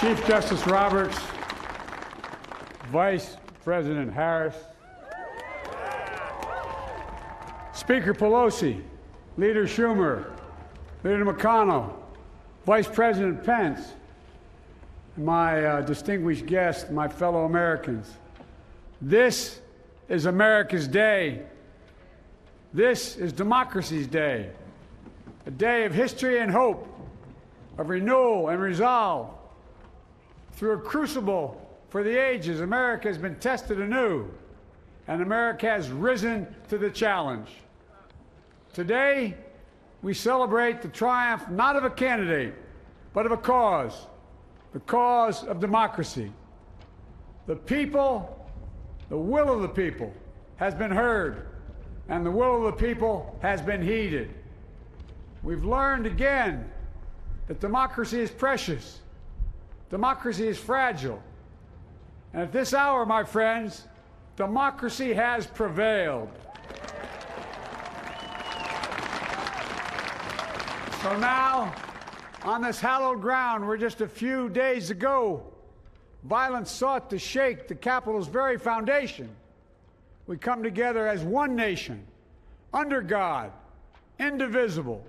Chief Justice Roberts, Vice President Harris, Speaker Pelosi, Leader Schumer, Leader McConnell, Vice President Pence, and my distinguished guests, my fellow Americans. This is America's day. This is democracy's day, a day of history and hope, of renewal and resolve. Through a crucible for the ages, America has been tested anew, and America has risen to the challenge. Today, we celebrate the triumph not of a candidate, but of a cause, the cause of democracy. The people, the will of the people, has been heard, and the will of the people has been heeded. We've learned again that democracy is precious. Democracy is fragile. And at this hour, my friends, democracy has prevailed. So now, on this hallowed ground where just a few days ago, violence sought to shake the Capitol's very foundation, we come together as one nation, under God, indivisible,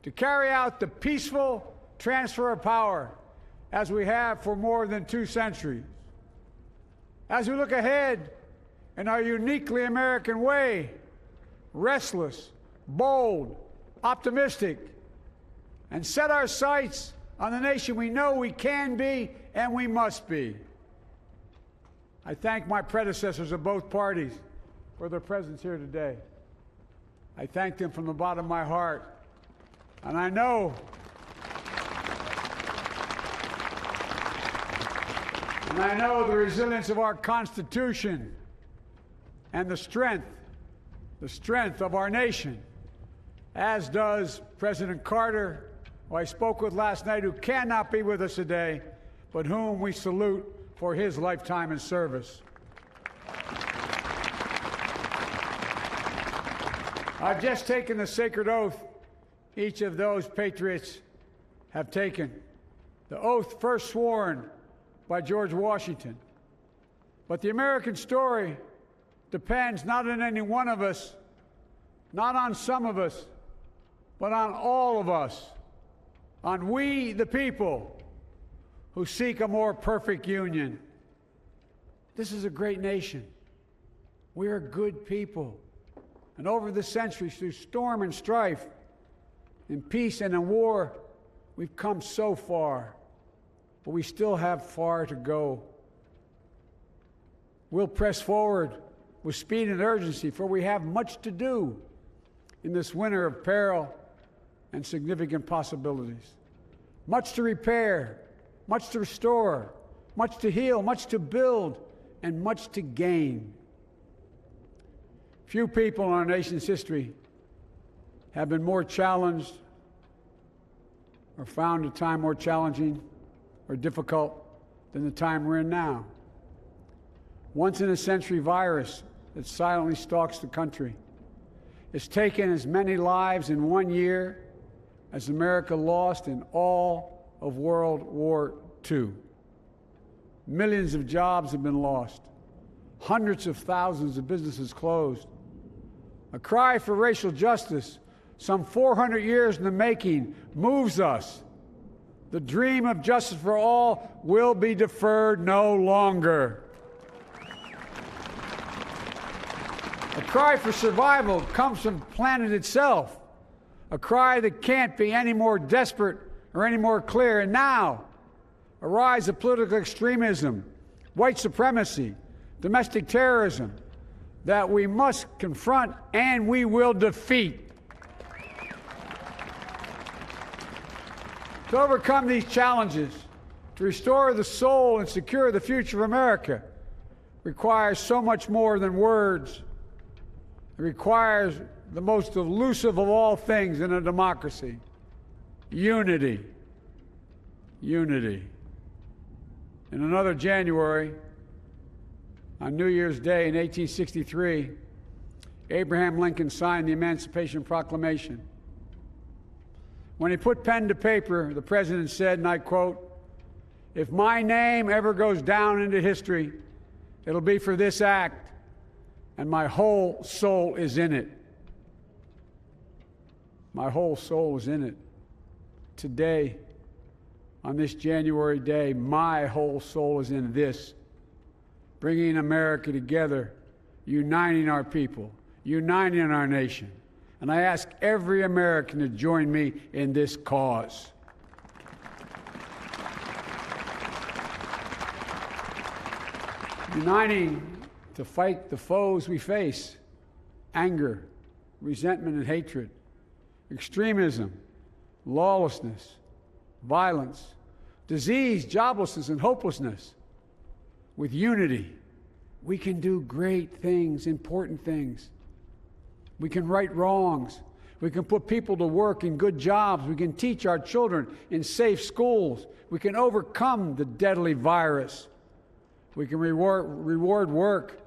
to carry out the peaceful transfer of power as we have for more than 2 centuries. As we look ahead in our uniquely American way, restless, bold, optimistic, and set our sights on the nation we know we can be and we must be. I thank my predecessors of both parties for their presence here today. I thank them from the bottom of my heart. And I know the resilience of our Constitution and the strength of our nation, as does President Carter, who I spoke with last night, who cannot be with us today, but whom we salute for his lifetime in service. I've just taken the sacred oath each of those patriots have taken, the oath first sworn by George Washington. But the American story depends not on any one of us, not on some of us, but on all of us, on we the people who seek a more perfect union. This is a great nation. We are good people. And over the centuries, through storm and strife, in peace and in war, we've come so far. But we still have far to go. We'll press forward with speed and urgency, for we have much to do in this winter of peril and significant possibilities. Much to repair, much to restore, much to heal, much to build, and much to gain. Few people in our nation's history have been more challenged or found a time more challenging or difficult than the time we're in now. Once-in-a-century virus that silently stalks the country has taken as many lives in 1 year as America lost in all of World War II. Millions of jobs have been lost. Hundreds of thousands of businesses closed. A cry for racial justice, some 400 years in the making, moves us. The dream of justice for all will be deferred no longer. A cry for survival comes from the planet itself, a cry that can't be any more desperate or any more clear. And now, a rise of political extremism, white supremacy, domestic terrorism, that we must confront and we will defeat. To overcome these challenges, to restore the soul and secure the future of America, requires so much more than words. It requires the most elusive of all things in a democracy: unity. Unity. In another January, on New Year's Day in 1863, Abraham Lincoln signed the Emancipation Proclamation. When he put pen to paper, the president said, and I quote, If my name ever goes down into history, it'll be for this act, and my whole soul is in it. My whole soul is in it. Today, on this January day, my whole soul is in this, bringing America together, uniting our people, uniting our nation. And I ask every American to join me in this cause. Uniting to fight the foes we face: anger, resentment and hatred, extremism, lawlessness, violence, disease, joblessness, and hopelessness. With unity, we can do great things, important things. We can right wrongs. We can put people to work in good jobs. We can teach our children in safe schools. We can overcome the deadly virus. We can reward work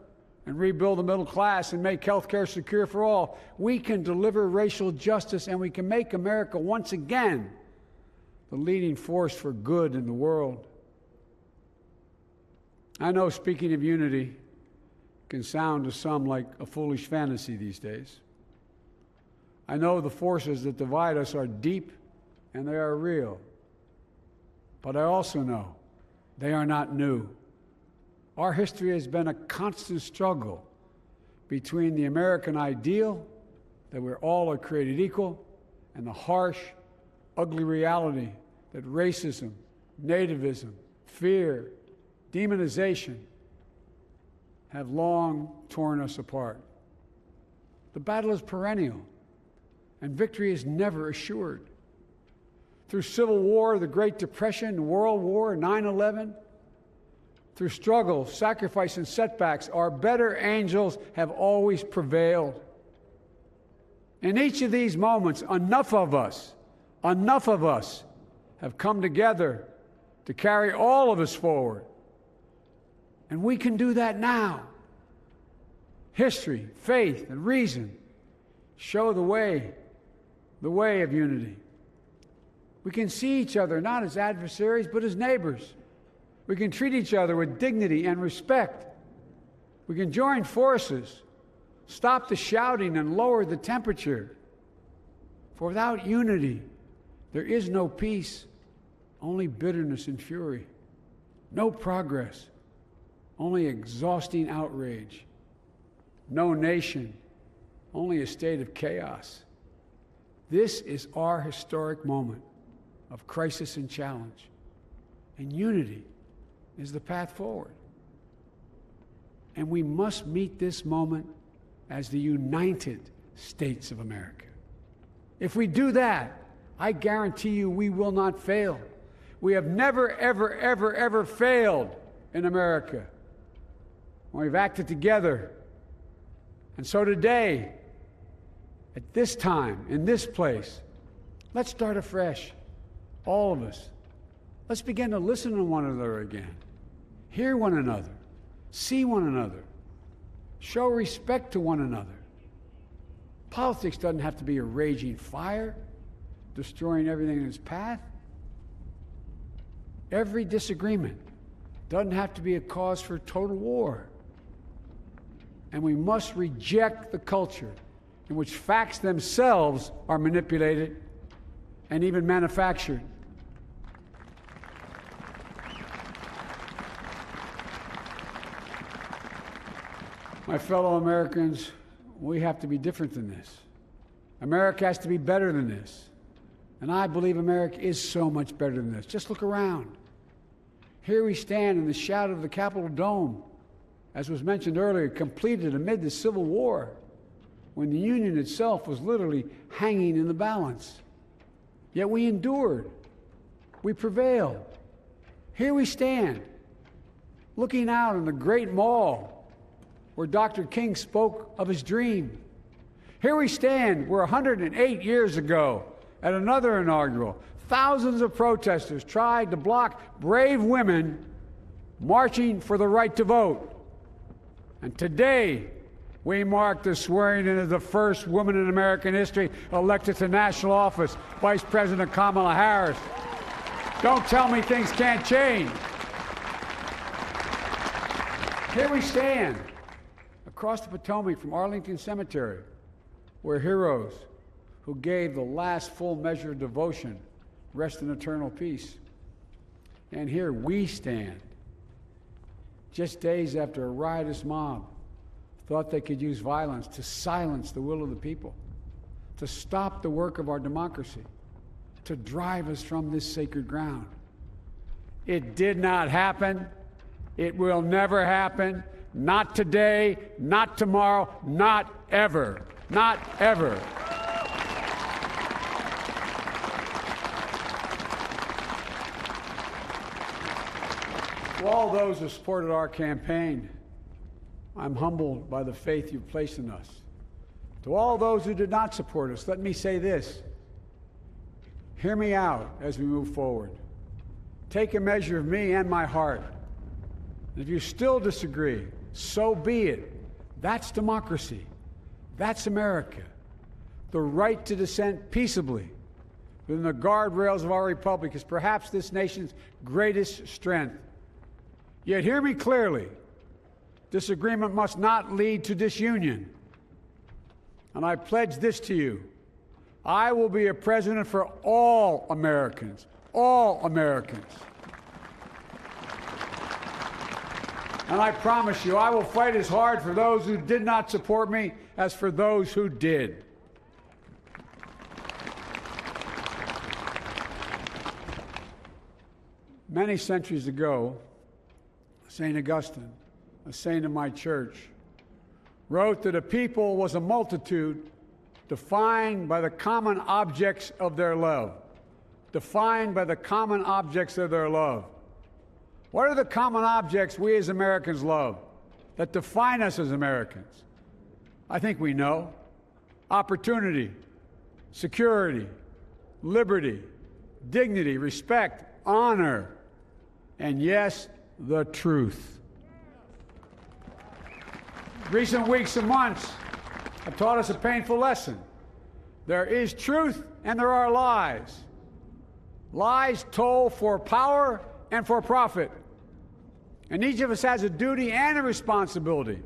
and rebuild the middle class and make health care secure for all. We can deliver racial justice, and we can make America once again the leading force for good in the world. I know speaking of unity can sound to some like a foolish fantasy these days. I know the forces that divide us are deep and they are real. But I also know they are not new. Our history has been a constant struggle between the American ideal, that we're all are created equal, and the harsh, ugly reality that racism, nativism, fear, demonization have long torn us apart. The battle is perennial, and victory is never assured. Through Civil War, the Great Depression, World War, 9/11, through struggle, sacrifice, and setbacks, our better angels have always prevailed. In each of these moments, enough of us have come together to carry all of us forward. And we can do that now. History, faith, and reason show the way of unity. We can see each other not as adversaries, but as neighbors. We can treat each other with dignity and respect. We can join forces, stop the shouting, and lower the temperature. For without unity, there is no peace, only bitterness and fury. No progress, only exhausting outrage. No nation, only a state of chaos. This is our historic moment of crisis and challenge, and unity is the path forward. And we must meet this moment as the United States of America. If we do that, I guarantee you we will not fail. We have never, ever, ever, ever failed in America when we've acted together. And so today, at this time, in this place, let's start afresh, all of us. Let's begin to listen to one another again, hear one another, see one another, show respect to one another. Politics doesn't have to be a raging fire, destroying everything in its path. Every disagreement doesn't have to be a cause for total war. And we must reject the culture in which facts themselves are manipulated and even manufactured. My fellow Americans, we have to be different than this. America has to be better than this. And I believe America is so much better than this. Just look around. Here we stand in the shadow of the Capitol Dome, as was mentioned earlier, completed amid the Civil War, when the Union itself was literally hanging in the balance. Yet we endured. We prevailed. Here we stand, looking out on the great mall where Dr. King spoke of his dream. Here we stand where 108 years ago, at another inaugural, thousands of protesters tried to block brave women marching for the right to vote. And today, we mark the swearing in of the first woman in American history elected to national office, Vice President Kamala Harris. Don't tell me things can't change. Here we stand, across the Potomac from Arlington Cemetery, where heroes who gave the last full measure of devotion rest in eternal peace. And here we stand, just days after a riotous mob thought they could use violence to silence the will of the people, to stop the work of our democracy, to drive us from this sacred ground. It did not happen. It will never happen. Not today, not tomorrow, not ever. Not ever. To all those who supported our campaign, I'm humbled by the faith you've placed in us. To all those who did not support us, let me say this. Hear me out as we move forward. Take a measure of me and my heart. And if you still disagree, so be it. That's democracy. That's America. The right to dissent peaceably within the guardrails of our republic is perhaps this nation's greatest strength. Yet hear me clearly. Disagreement must not lead to disunion. And I pledge this to you. I will be a president for all Americans. All Americans. And I promise you, I will fight as hard for those who did not support me as for those who did. Many centuries ago, St. Augustine, a saint of my church, wrote that a people was a multitude defined by the common objects of their love. Defined by the common objects of their love. What are the common objects we as Americans love that define us as Americans? I think we know. Opportunity, security, liberty, dignity, respect, honor, and yes, the truth. Recent weeks and months have taught us a painful lesson. There is truth and there are lies. Lies told for power and for profit. And each of us has a duty and a responsibility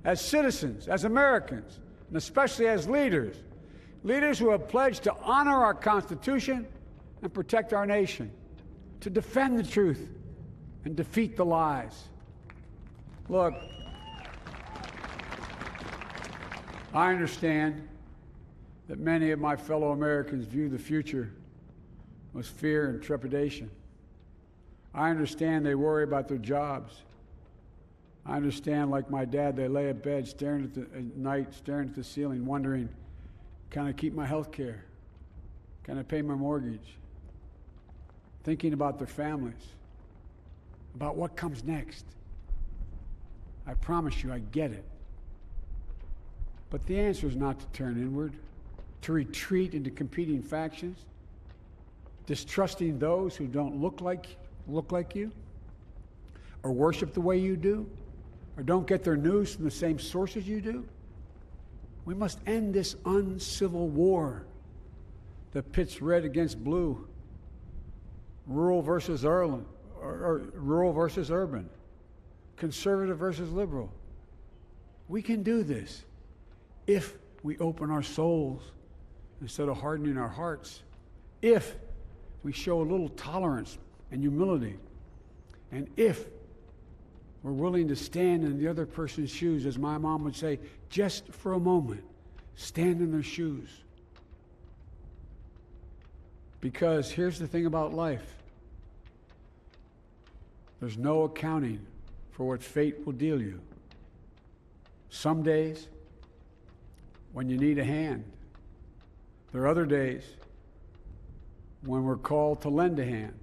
as citizens, as Americans, and especially as leaders. Leaders who have pledged to honor our Constitution and protect our nation, to defend the truth and defeat the lies. Look, I understand that many of my fellow Americans view the future with fear and trepidation. I understand they worry about their jobs. I understand, like my dad, they lay at bed at night, staring at the ceiling, wondering, can I keep my health care? Can I pay my mortgage? Thinking about their families, about what comes next. I promise you, I get it. But the answer is not to turn inward, to retreat into competing factions, distrusting those who don't look like you, or worship the way you do, or don't get their news from the same sources you do. We must end this uncivil war that pits red against blue, rural versus urban, conservative versus liberal. We can do this if we open our souls instead of hardening our hearts, if we show a little tolerance and humility, and if we're willing to stand in the other person's shoes, as my mom would say, just for a moment, stand in their shoes. Because here's the thing about life. There's no accounting for what fate will deal you. Some days, when you need a hand. There are other days when we're called to lend a hand.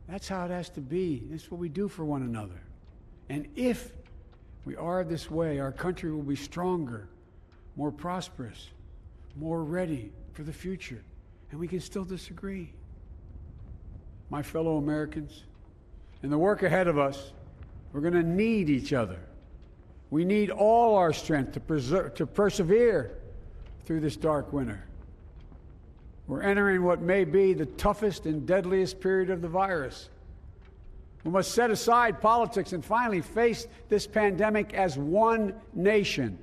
That's how it has to be. That's what we do for one another. And if we are this way, our country will be stronger, more prosperous, more ready for the future. And we can still disagree. My fellow Americans, in the work ahead of us, we're going to need each other. We need all our strength to persevere through this dark winter. We're entering what may be the toughest and deadliest period of the virus. We must set aside politics and finally face this pandemic as one nation.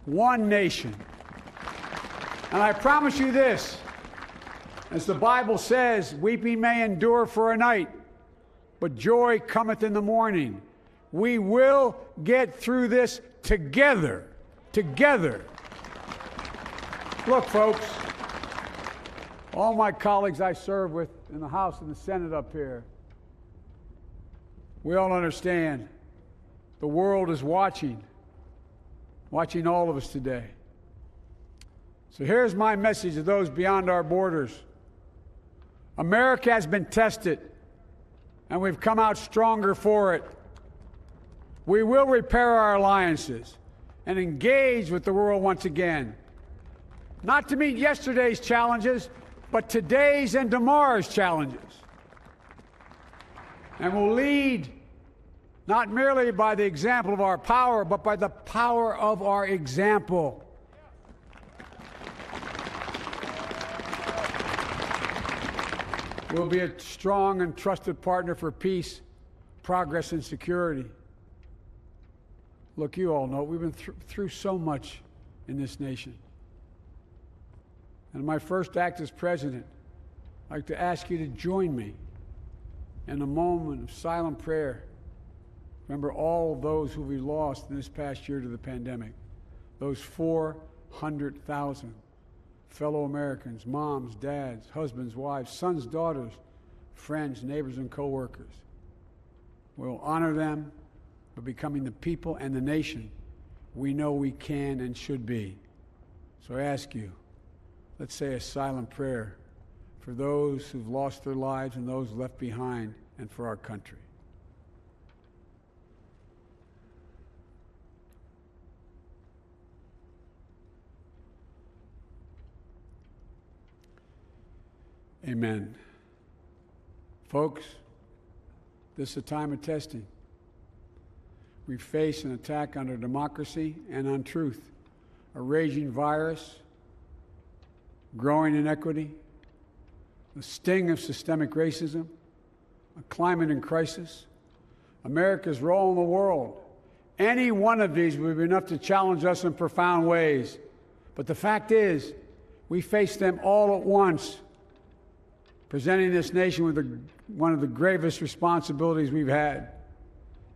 One nation. And I promise you this, as the Bible says, weeping may endure for a night, but joy cometh in the morning. We will get through this together. Together. Look, folks, all my colleagues I serve with in the House and the Senate up here, we all understand the world is watching all of us today. So here's my message to those beyond our borders. America has been tested, and we've come out stronger for it. We will repair our alliances and engage with the world once again, not to meet yesterday's challenges, but today's and tomorrow's challenges. And we'll lead not merely by the example of our power, but by the power of our example. We'll be a strong and trusted partner for peace, progress, and security. Look, you all know we've been through so much in this nation. And in my first act as president, I'd like to ask you to join me in a moment of silent prayer. Remember all those who we lost in this past year to the pandemic. Those 400,000 fellow Americans, moms, dads, husbands, wives, sons, daughters, friends, neighbors, and co-workers. We'll honor them by becoming the people and the nation we know we can and should be. So I ask you, let's say a silent prayer for those who've lost their lives and those left behind, and for our country. Amen. Folks, this is a time of testing. We face an attack on our democracy and on truth, a raging virus, growing inequity, the sting of systemic racism, a climate in crisis, America's role in the world. Any one of these would be enough to challenge us in profound ways. But the fact is, we face them all at once, presenting this nation with one of the gravest responsibilities we've had.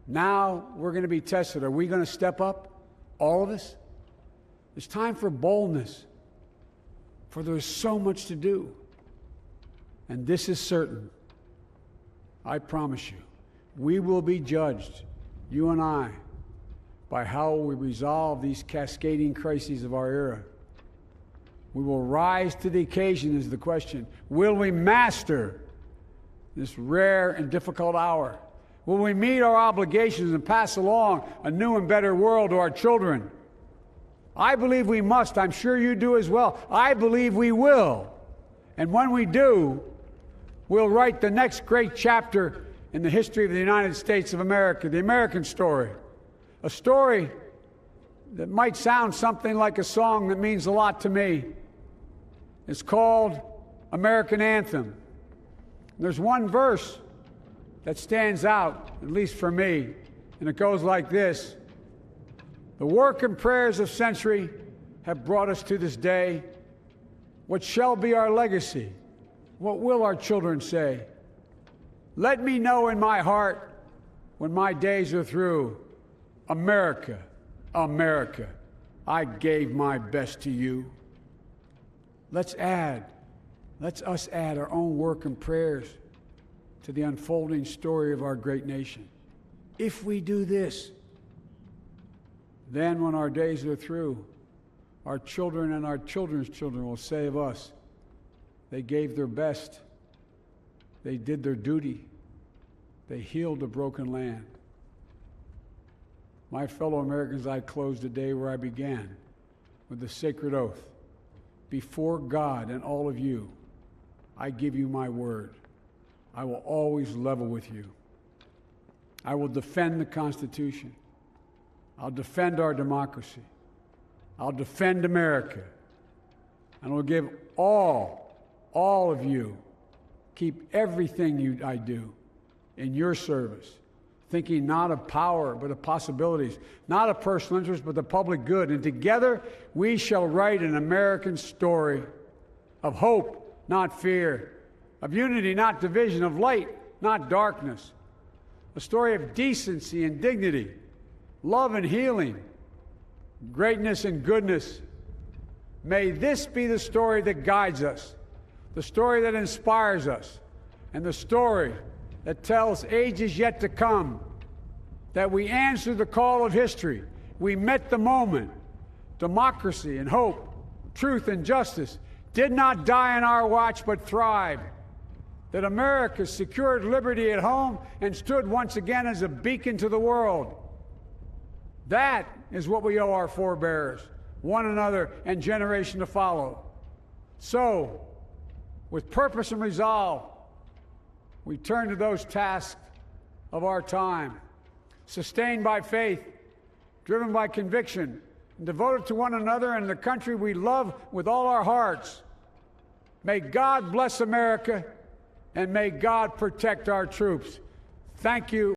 Now we're going to be tested. Are we going to step up, all of us? It's time for boldness, for there's so much to do. And this is certain. I promise you, we will be judged, you and I, by how we resolve these cascading crises of our era. We will rise to the occasion is the question. Will we master this rare and difficult hour? Will we meet our obligations and pass along a new and better world to our children? I believe we must. I'm sure you do as well. I believe we will. And when we do, we'll write the next great chapter in the history of the United States of America, the American story. A story that might sound something like a song that means a lot to me. It's called American Anthem. There's one verse that stands out, at least for me, and it goes like this. The work and prayers of century have brought us to this day. What shall be our legacy? What will our children say? Let me know in my heart when my days are through. America, America, I gave my best to you. Let's us add our own work and prayers to the unfolding story of our great nation. If we do this, then when our days are through, our children and our children's children will say of us, they gave their best, they did their duty, they healed a broken land. My fellow Americans, I close the day where I began, with the sacred oath. Before God and all of you, I give you my word. I will always level with you. I will defend the Constitution. I'll defend our democracy. I'll defend America. and will give all of you, keep everything I do in your service, thinking not of power, but of possibilities, not of personal interest, but the public good. And together we shall write an American story of hope, not fear, of unity, not division, of light, not darkness, a story of decency and dignity, love and healing, greatness and goodness. May this be the story that guides us, the story that inspires us, and the story that tells ages yet to come that we answered the call of history. We met the moment. Democracy and hope, truth and justice did not die in our watch, but thrived. That America secured liberty at home and stood once again as a beacon to the world. That is what we owe our forebears, one another, and generation to follow. So, with purpose and resolve, we turn to those tasks of our time, sustained by faith, driven by conviction, and devoted to one another and the country we love with all our hearts. May God bless America, and may God protect our troops. Thank you.